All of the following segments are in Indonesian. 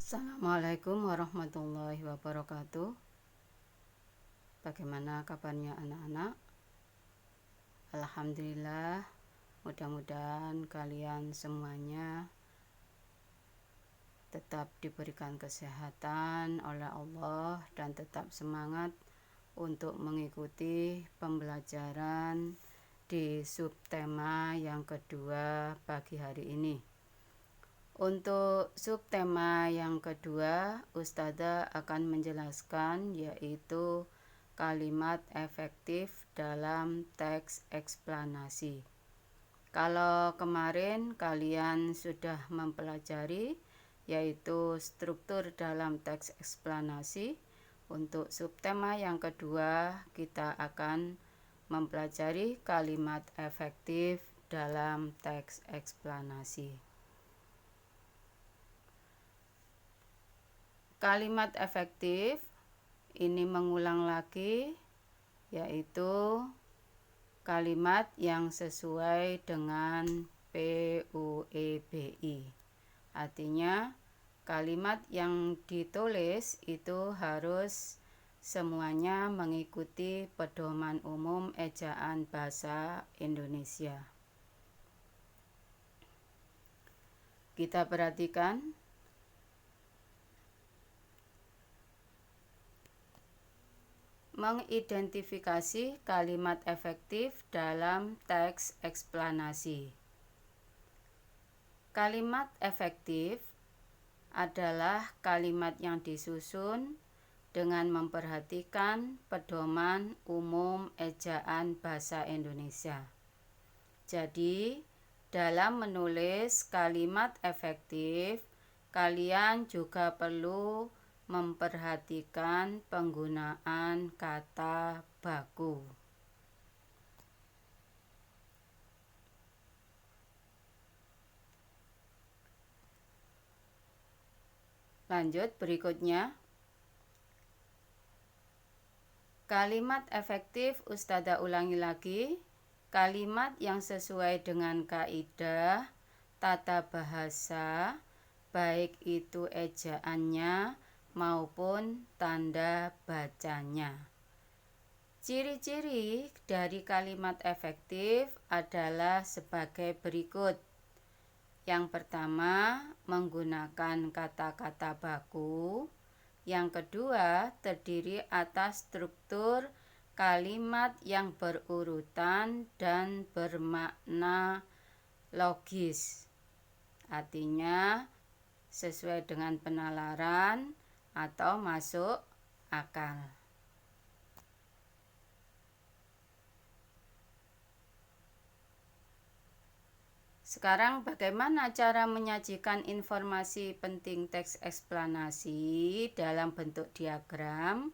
Assalamualaikum warahmatullahi wabarakatuh. Bagaimana kabarnya anak-anak? Alhamdulillah, mudah-mudahan kalian semuanya tetap diberikan kesehatan oleh Allah dan tetap semangat untuk mengikuti pembelajaran di subtema yang kedua pagi hari ini. Untuk subtema yang kedua, Ustazah akan menjelaskan yaitu kalimat efektif dalam teks eksplanasi. Kalau kemarin kalian sudah mempelajari yaitu struktur dalam teks eksplanasi, untuk subtema yang kedua kita akan mempelajari kalimat efektif dalam teks eksplanasi. Kalimat efektif ini mengulang lagi, yaitu kalimat yang sesuai dengan PUEBI. Artinya kalimat yang ditulis itu harus semuanya mengikuti pedoman umum ejaan bahasa Indonesia. Kita perhatikan mengidentifikasi kalimat efektif dalam teks eksplanasi. Kalimat efektif adalah kalimat yang disusun dengan memperhatikan pedoman umum ejaan bahasa Indonesia. Jadi, dalam menulis kalimat efektif, kalian juga perlu memperhatikan penggunaan kata baku. Lanjut berikutnya. Kalimat efektif Ustazah ulangi lagi. Kalimat yang sesuai dengan kaidah tata bahasa, baik itu ejaannya maupun tanda bacanya. Ciri-ciri dari kalimat efektif adalah sebagai berikut. Yang pertama, menggunakan kata-kata baku. Yang kedua, terdiri atas struktur kalimat yang berurutan dan bermakna logis. Artinya, sesuai dengan penalaran atau masuk akal. Sekarang bagaimana cara menyajikan informasi penting teks eksplanasi dalam bentuk diagram?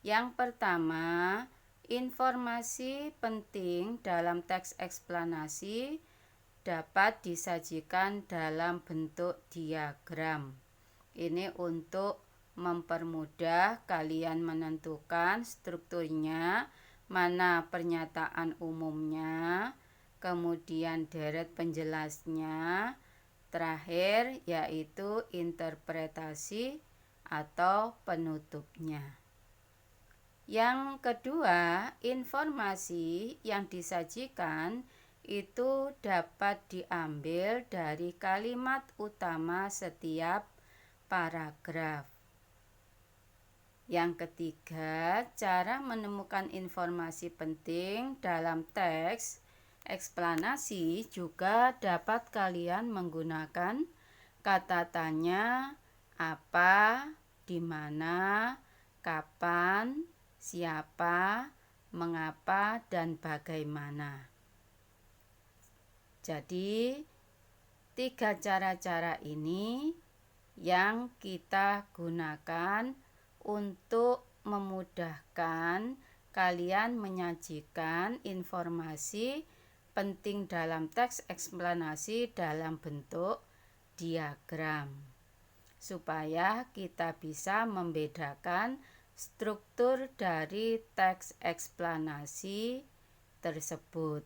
Yang pertama, informasi penting dalam teks eksplanasi dapat disajikan dalam bentuk diagram. Ini untuk mempermudah kalian menentukan strukturnya, mana pernyataan umumnya, kemudian deret penjelasnya, terakhir yaitu interpretasi atau penutupnya. Yang kedua, informasi yang disajikan itu dapat diambil dari kalimat utama setiap paragraf. Yang ketiga, cara menemukan informasi penting dalam teks eksplanasi juga dapat kalian menggunakan kata tanya, apa, di mana, kapan, siapa, mengapa, dan bagaimana. Jadi, 3 cara-cara ini yang kita gunakan untuk memudahkan kalian menyajikan informasi penting dalam teks eksplanasi dalam bentuk diagram, supaya kita bisa membedakan struktur dari teks eksplanasi tersebut.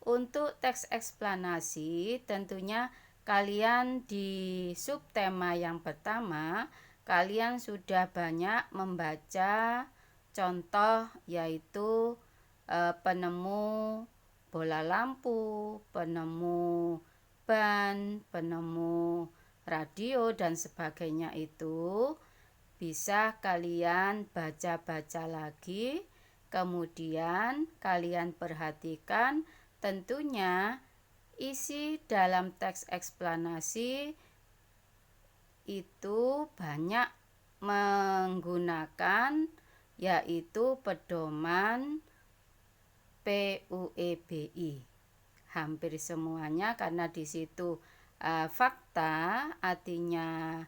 Untuk teks eksplanasi tentunya kalian di subtema yang pertama, kalian sudah banyak membaca contoh, yaitu penemu bola lampu, penemu ban, penemu radio, dan sebagainya. Itu bisa kalian baca-baca lagi, kemudian kalian perhatikan tentunya isi dalam teks eksplanasi itu banyak menggunakan yaitu pedoman PUEBI. Hampir semuanya, karena di situ fakta, artinya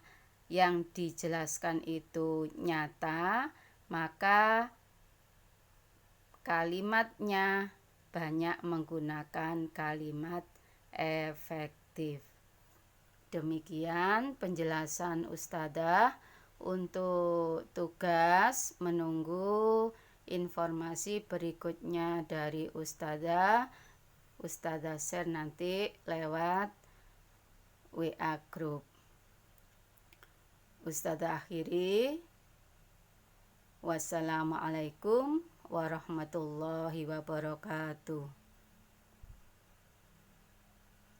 yang dijelaskan itu nyata, maka kalimatnya banyak menggunakan kalimat efektif. Demikian penjelasan Ustadzah. Untuk tugas, menunggu informasi berikutnya dari Ustadzah share nanti lewat WA group. Ustadzah akhiri, wassalamualaikum warahmatullahi wabarakatuh.